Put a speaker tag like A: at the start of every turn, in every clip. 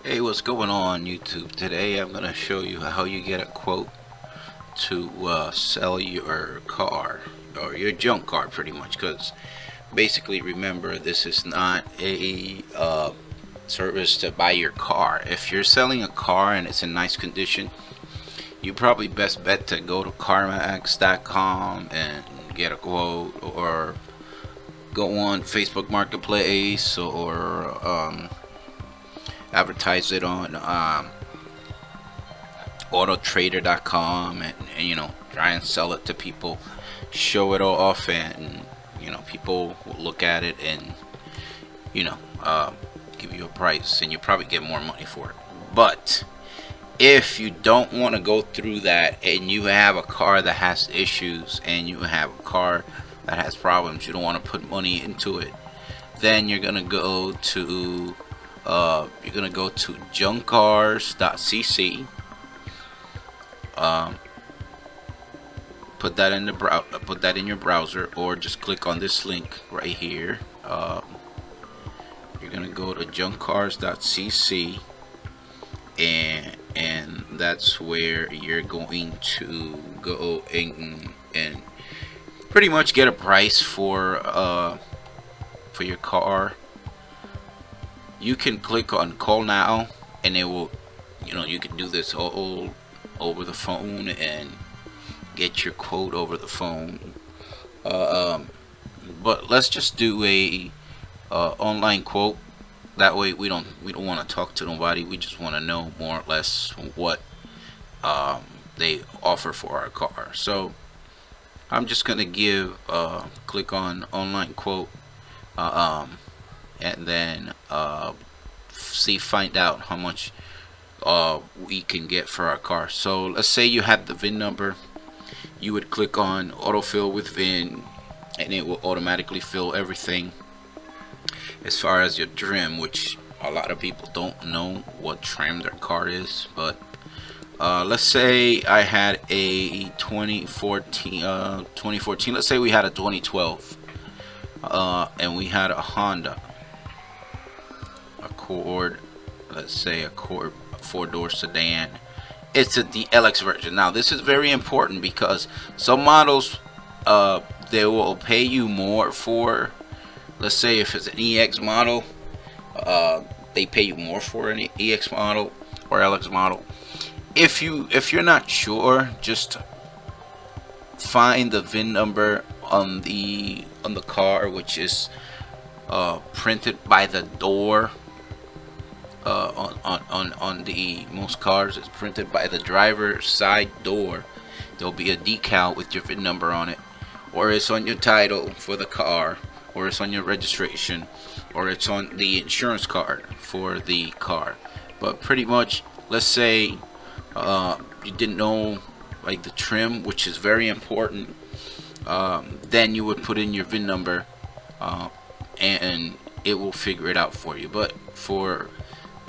A: Hey, what's going on YouTube? Today I'm going to show you how you get a quote to sell your car or your junk car pretty much, because basically remember, this is not a service to buy your car. If you're selling a car and it's in nice condition, you probably best bet to go to CarMax.com and get a quote, or go on Facebook Marketplace, or advertise it on autotrader.com, and try and sell it to people, show it all off, and people will look at it and you know give you a price, and you probably get more money for it. But if you don't want to go through that, and you have a car that has issues, and you have a car that has problems, you don't want to put money into it, then you're gonna go to Junkcar-cc. Put that in your browser, or just click on this link right here. You're gonna go to Junkcars.cc, and that's where you're going to go and pretty much get a price for your car. You can click on call now, and it will, you can do this all over the phone and get your quote over the phone. But let's just do a online quote. That way we don't want to talk to nobody. We just want to know more or less what they offer for our car. So I'm just gonna click on online quote, and then find out how much we can get for our car. So let's say you have the VIN number. You would click on autofill with VIN, and it will automatically fill everything as far as your trim, which a lot of people don't know what trim their car is. But let's say I had a 2014, let's say we had a 2012, and we had a Honda Accord, let's say Accord 4-door sedan. It's a DLX version. Now this is very important, because some models they will pay you more for. Let's say if it's an EX model, they pay you more for an EX model or LX model. If you're not sure, just find the VIN number on the car, which is printed by the door. On the most cars, it's printed by the driver's side door. There'll be a decal with your VIN number on it, or it's on your title for the car, or it's on your registration, or it's on the insurance card for the car. But pretty much, let's say you didn't know like the trim, which is very important, then you would put in your VIN number, and it will figure it out for you. But for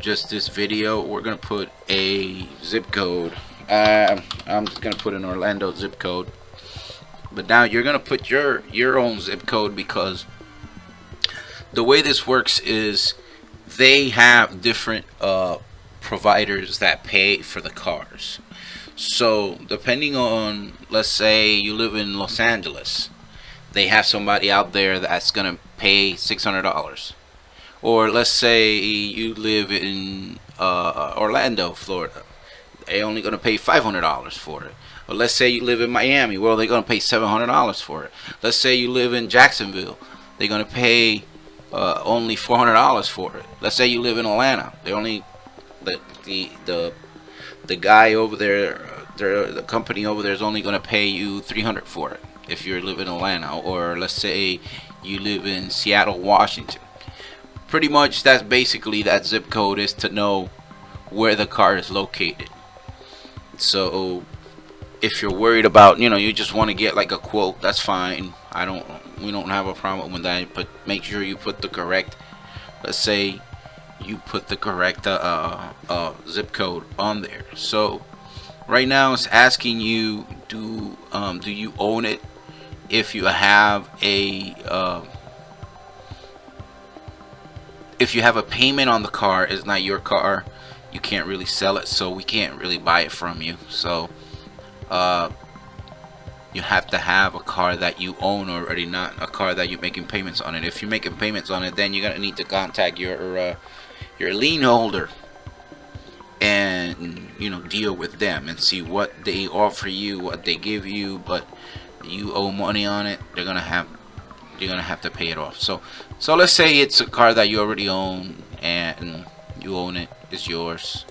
A: just this video, we're gonna put a zip code. I'm just gonna put an Orlando zip code, but now you're gonna put your own zip code, because the way this works is they have different providers that pay for the cars. So depending on, let's say you live in Los Angeles, they have somebody out there that's gonna pay $600. Or let's say you live in Orlando, Florida, they're only going to pay $500 for it. Or let's say you live in Miami, well, they're going to pay $700 for it. Let's say you live in Jacksonville, they're going to pay only $400 for it. Let's say you live in Atlanta, they only the guy over there, the company over there is only going to pay you $300 for it if you live in Atlanta. Or let's say you live in Seattle, Washington. Pretty much that's basically that zip code, is to know where the car is located. So if you're worried about, you just want to get like a quote, that's fine. We don't have a problem with that, but make sure you put the correct, let's say you put the correct zip code on there. So right now it's asking you, do you own it? If you have if you have a payment on the car, it's not your car. You can't really sell it, so we can't really buy it from you. So you have to have a car that you own already, not a car that you're making payments on it. If you're making payments on it, then you're gonna need to contact your lien holder and deal with them and see what they offer you, what they give you. But you owe money on it, you're gonna have to pay it off. So let's say it's a car that you already own and you own it, it's yours,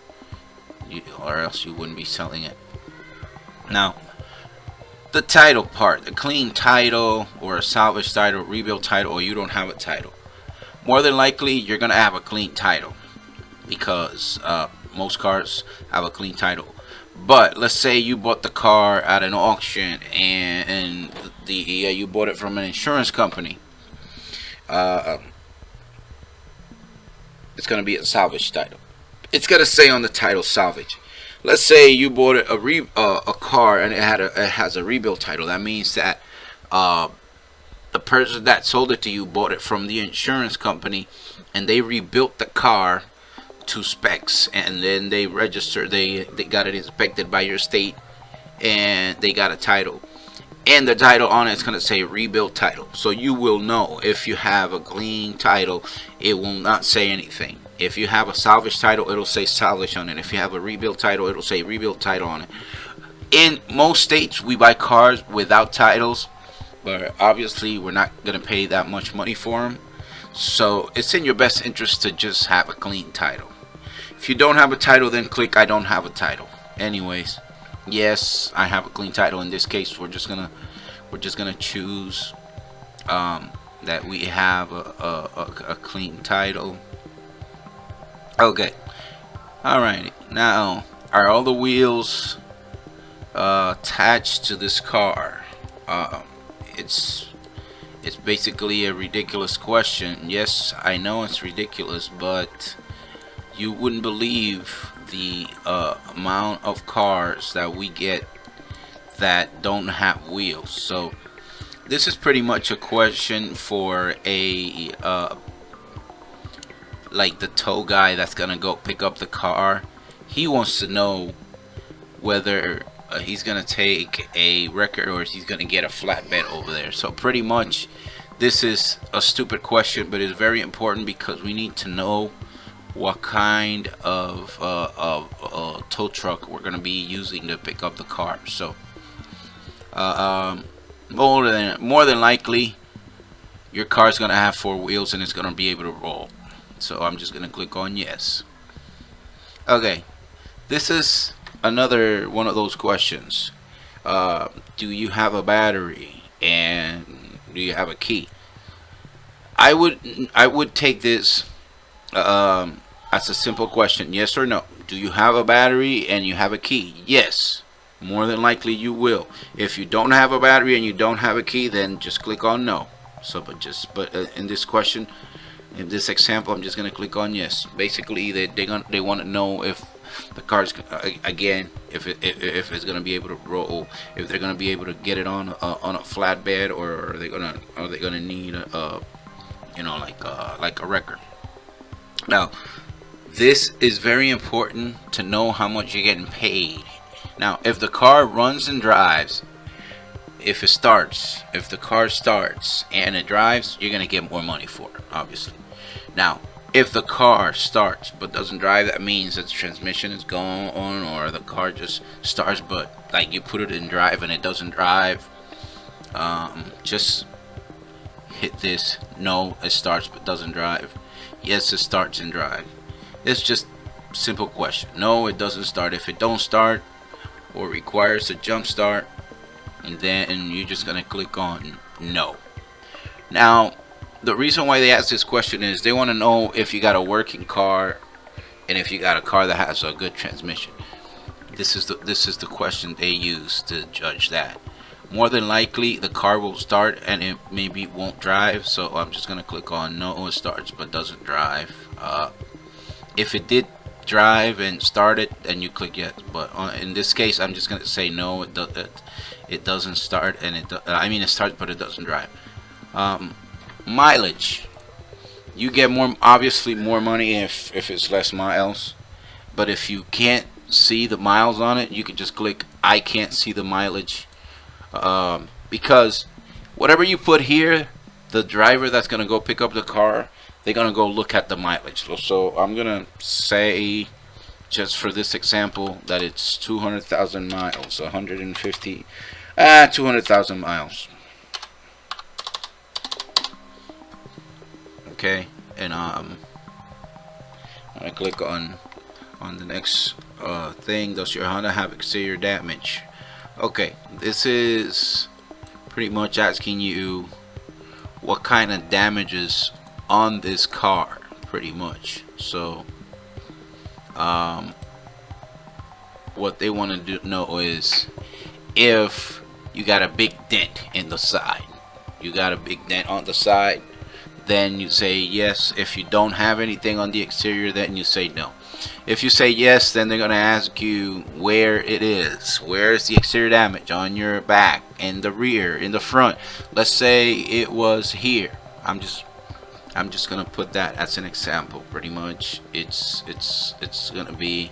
A: or else you wouldn't be selling it. Now, the title part, the clean title or a salvage title, rebuild title, or you don't have a title. More than likely, you're gonna have a clean title because most cars have a clean title. But let's say you bought the car at an auction and you bought it from an insurance company. It's gonna be a salvage title. It's gonna say on the title salvage. Let's say you bought a car and it has a rebuild title. That means that the person that sold it to you bought it from the insurance company, and they rebuilt the car to specs, and then they registered. They got it inspected by your state, and they got a title. And the title on it is going to say rebuild title. So you will know if you have a clean title, it will not say anything. If you have a salvage title, it'll say salvage on it. If you have a rebuild title, it'll say rebuild title on it. In most states, we buy cars without titles, but obviously we're not going to pay that much money for them. So it's in your best interest to just have a clean title. If you don't have a title, then click I don't have a title. Anyways, yes, I have a clean title. In this case, we're just gonna choose that we have a clean title. Okay. Alrighty. Now, are all the wheels attached to this car? It's basically a ridiculous question. Yes, I know it's ridiculous, but you wouldn't believe the amount of cars that we get that don't have wheels. So this is pretty much a question for a like the tow guy that's gonna go pick up the car. He wants to know whether he's gonna take a record or he's gonna get a flatbed over there. So pretty much this is a stupid question, but it's very important because we need to know what kind of tow truck we're gonna be using to pick up the car. So more than likely your car is gonna have 4 wheels and it's gonna be able to roll. So I'm just gonna click on yes. Okay, this is another one of those questions. Do you have a battery and do you have a key? I would take this as a simple question, yes or no. Do you have a battery and you have a key? Yes, more than likely you will. If you don't have a battery and you don't have a key, then just click on no. So but in this question, in this example, I'm just gonna click on yes. Basically they want to know if the car's again, if it's gonna be able to roll, if they're gonna be able to get it on a flatbed, or are they gonna need a like a wrecker. Now, this is very important to know how much you're getting paid. Now, if the car runs and drives, if the car starts and it drives, you're gonna get more money for it, obviously. Now, if the car starts but doesn't drive, that means that the transmission is gone, or the car just starts but like you put it in drive and it doesn't drive. Just hit this. No, it starts but doesn't drive. Yes, it starts and drive. It's just simple question. No, it doesn't start. If it don't start or requires a jump start, and then you're just gonna click on no. Now, the reason why they ask this question is they want to know if you got a working car and if you got a car that has a good transmission. This is the question they use to judge that. More than likely the car will start and it maybe won't drive, so I'm just gonna click on no, it starts but doesn't drive. If it did drive and started, then you click yes, but in this case I'm just gonna say no, it doesn't start, and it starts but it doesn't drive. Mileage. You get more, obviously more money if it's less miles. But if you can't see the miles on it, you can just click I can't see the mileage, because whatever you put here, the driver that's gonna go pick up the car, they're gonna go look at the mileage. So I'm gonna say, just for this example, that it's 200,000 miles, 150, 200,000 miles. Okay, and I'm gonna click on the next thing. Does your Honda have exterior damage? Okay, this is pretty much asking you what kind of damages on this car, pretty much. So what they want to know is if you got a big dent in the side. You got a big dent on the side, then you say yes. If you don't have anything on the exterior, then you say no. If you say yes, then they're gonna ask you where it is. Where is the exterior damage? On your back, in the rear, in the front. Let's say it was here. I'm just gonna put that as an example. Pretty much, it's gonna be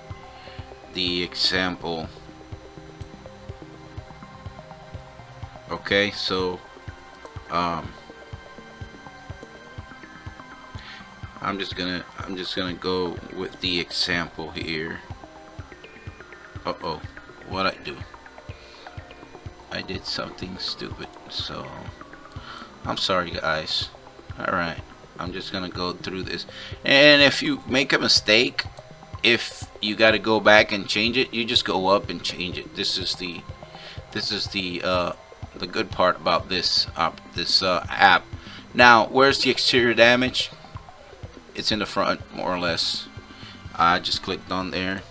A: the example. Okay, so I'm just gonna go with the example here. Uh-oh, what I do? I did something stupid, so I'm sorry guys. Alright, I'm just gonna go through this, and if you make a mistake, if you gotta go back and change it, you just go up and change it. This is the good part about this app. Now, where's the exterior damage? It's in the front, more or less. I just clicked on there,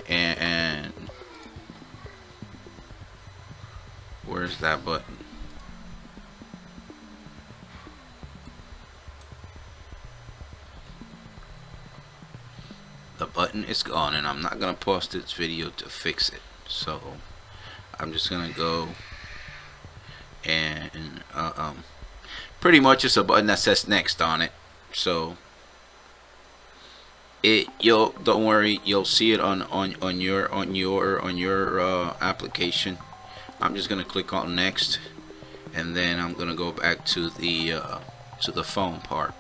A: and where's that button? The button is gone, and I'm not gonna pause this video to fix it. So I'm just gonna go and pretty much it's a button that says next on it. So don't worry, you'll see it on your application. I'm just gonna click on next, and then I'm gonna go back to the phone part.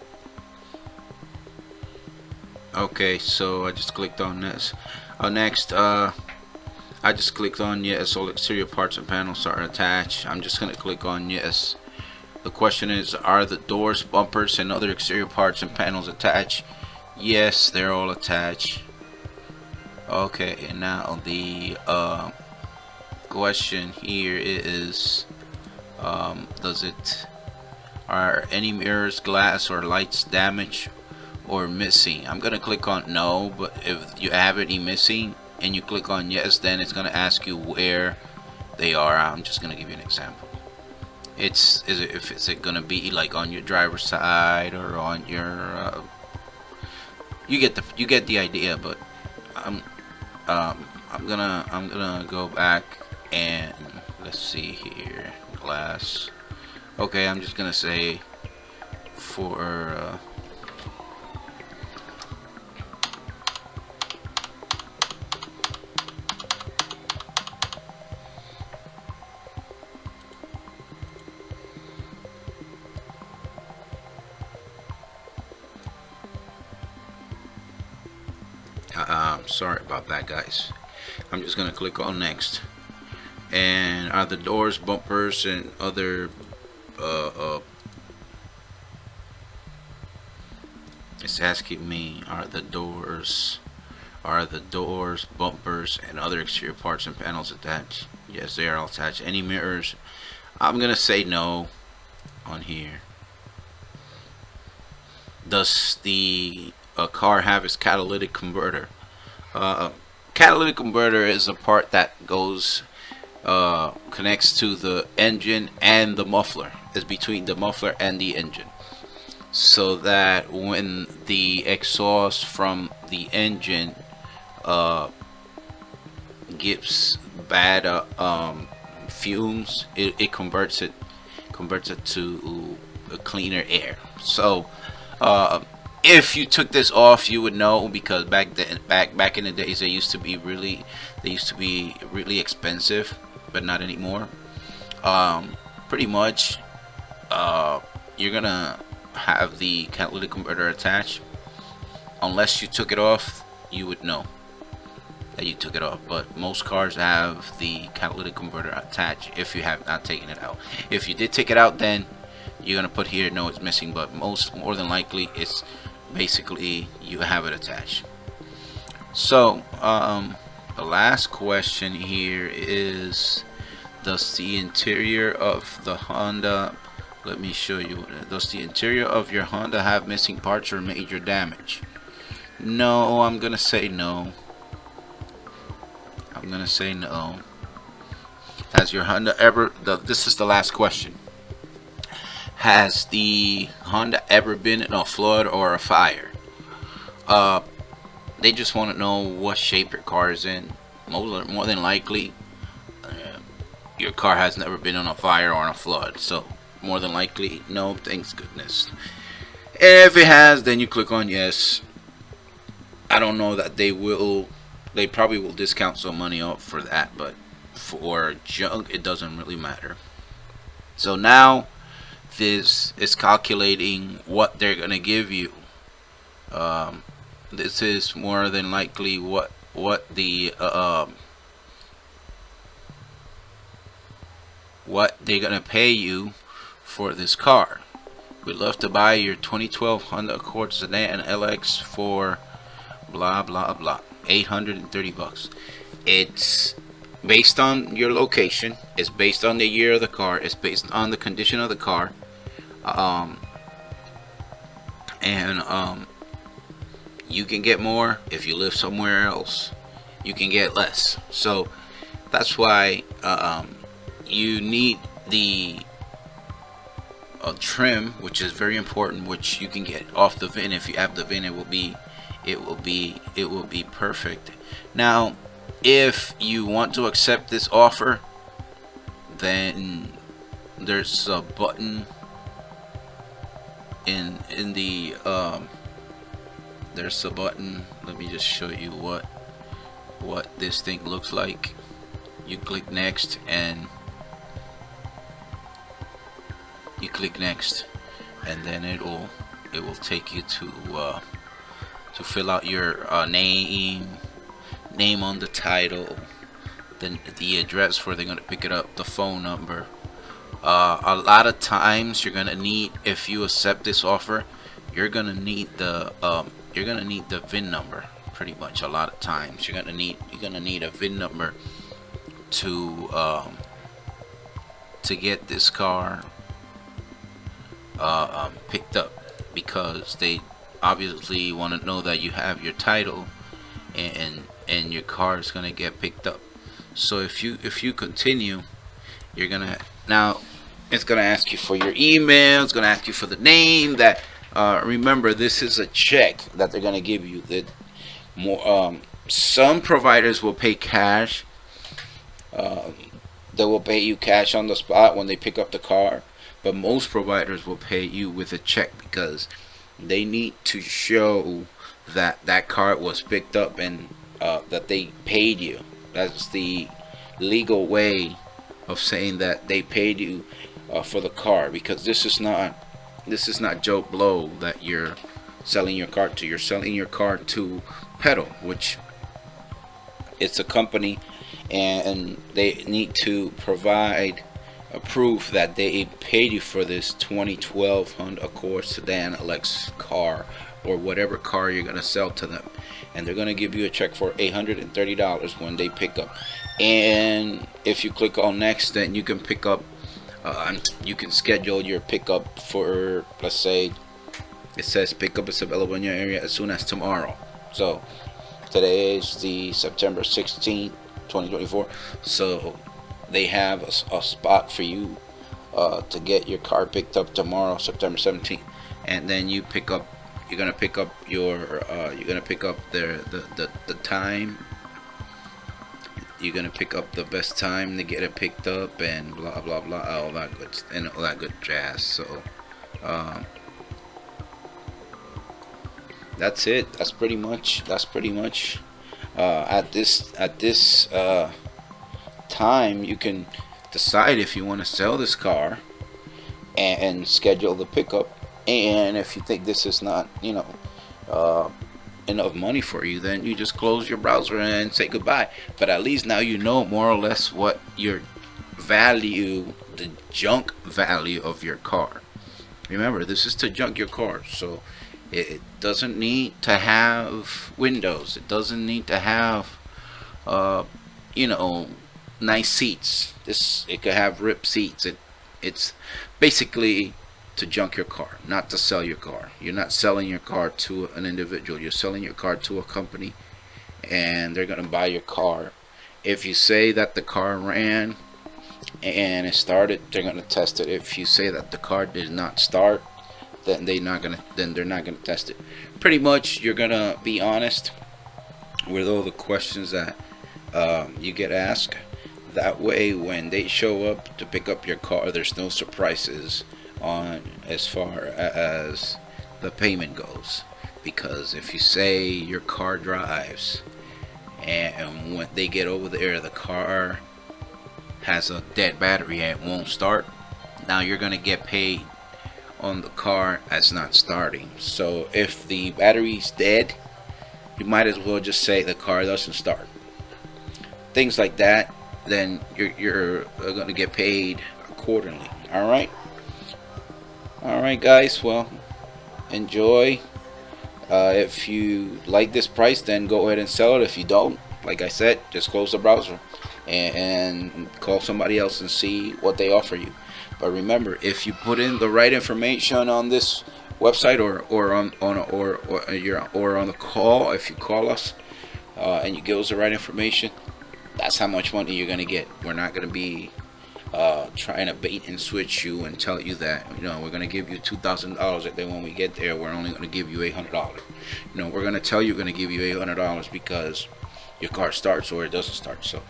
A: Okay, so I just clicked on this. Next, I just clicked on yes, all exterior parts and panels are attached. I'm just gonna click on yes. The question is, are the doors, bumpers, and other exterior parts and panels attached? Yes, they're all attached. Okay, and now the question here is, are any mirrors, glass, or lights damaged or missing? I'm gonna click on no, but if you have any missing and you click on yes, then it's gonna ask you where they are. I'm just gonna give you an example. Is it gonna be like on your driver's side or on your you get the idea. But I'm gonna go back and let's see here, glass. Okay, I'm just gonna say for sorry about that guys. I'm just gonna click on next. And are the doors, bumpers, and other it's asking me, are the doors, bumpers, and other exterior parts and panels attached? Yes, they are all attached. Any mirrors? I'm gonna say no on here. Does the car have its catalytic converter? Catalytic converter is a part that goes connects to the engine and the muffler. It's between the muffler and the engine, so that when the exhaust from the engine gives bad fumes, it converts it to a cleaner air. So If you took this off, you would know, because back then, back in the days, they used to be really expensive, but not anymore. Pretty much, you're gonna have the catalytic converter attached. Unless you took it off, you would know that you took it off. But most cars have the catalytic converter attached if you have not taken it out. If you did take it out, then you're gonna put here, no, it's missing. But more than likely, it's basically you have it attached. So the last question here is, does the interior of the Honda, let me show you, does the interior of your Honda have missing parts or major damage? No, I'm gonna say no. I'm gonna say no. Has your Honda ever, this is the last question, has the Honda ever been in a flood or a fire? They just want to know what shape your car is in. More than likely, your car has never been on a fire or on a flood. So more than likely, no, thanks goodness. If it has, then you click on yes. I don't know that they probably will discount some money off for that, but for junk, it doesn't really matter. So now this is calculating what they're gonna give you. This is more than likely what they're gonna pay you for this car. We'd love to buy your 2012 Honda Accord Sedan LX for blah blah blah, $830. It's based on your location, it's based on the year of the car, it's based on the condition of the car, and you can get more. If you live somewhere else, you can get less. So that's why you need the trim, which is very important, which you can get off the VIN. If you have the VIN, it will be perfect. Now if you want to accept this offer, then there's a button in the there's a button. Let me just show you what this thing looks like. You click next, and you click next, and then it will take you to fill out your name on the title, then the address where they're gonna pick it up, the phone number. A lot of times you're gonna need, if you accept this offer, you're gonna need the VIN number. Pretty much a lot of times you're gonna need a VIN number to get this car picked up, because they obviously want to know that you have your title and your car is gonna get picked up. So if you continue, you're gonna, now it's gonna ask you for your email, it's gonna ask you for the name. That remember, this is a check that they're gonna give you. That more some providers will pay cash. They will pay you cash on the spot when they pick up the car, but most providers will pay you with a check, because they need to show that that car was picked up and that they paid you. That's the legal way of saying that they paid you for the car, because this is not Joe Blow that you're selling your car to. You're selling your car to Pedal, which it's a company, and they need to provide a proof that they paid you for this 2012 Honda Accord Sedan LX car, or whatever car you're gonna sell to them, and they're gonna give you a check for $830 when they pick up. And if you click on next, then you can pick up, you can schedule your pickup for, let's say it says pickup is available in your area as soon as tomorrow. So today is the September 16th 2024, so they have a spot for you to get your car picked up tomorrow, September 17th, and then you're gonna pick up the time. You're gonna pick up the best time to get it picked up, and blah blah blah, all that good jazz. So That's it. That's pretty much at this time you can decide if you want to sell this car and schedule the pickup. And if you think this is not, uh, enough money for you, then you just close your browser and say goodbye. But at least now you know more or less what your value, the junk value of your car. Remember, this is to junk your car, so it doesn't need to have windows. It doesn't need to have, uh, you know, nice seats. It could have ripped seats. It's basically to junk your car, not to sell your car. You're not selling your car to an individual. You're selling your car to a company, and they're gonna buy your car. If you say that the car ran and it started, they're gonna test it. If you say that the car did not start, they're not gonna test it. Pretty much, you're gonna be honest with all the questions that you get asked. That way, when they show up to pick up your car, there's no surprises on as far as the payment goes. Because if you say your car drives and when they get over there the car has a dead battery and it won't start, now you're gonna get paid on the car as not starting. So if the battery's dead, you might as well just say the car doesn't start. Things like that, then you're gonna get paid accordingly. All right guys, well, enjoy. If you like this price, then go ahead and sell it. If you don't, like I said, just close the browser and call somebody else and see what they offer you. But remember, if you put in the right information on this website or on the call, if you call us and you give us the right information, that's how much money you're gonna get. We're not gonna be trying to bait and switch you and tell you that we're gonna give you $2,000, and then when we get there we're only gonna give you $800. We're gonna tell you we're gonna give you $800 because your car starts or it doesn't start. So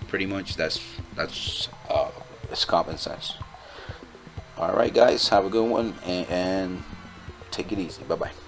A: pretty much that's it's common sense. All right guys, have a good one, and take it easy. Bye bye.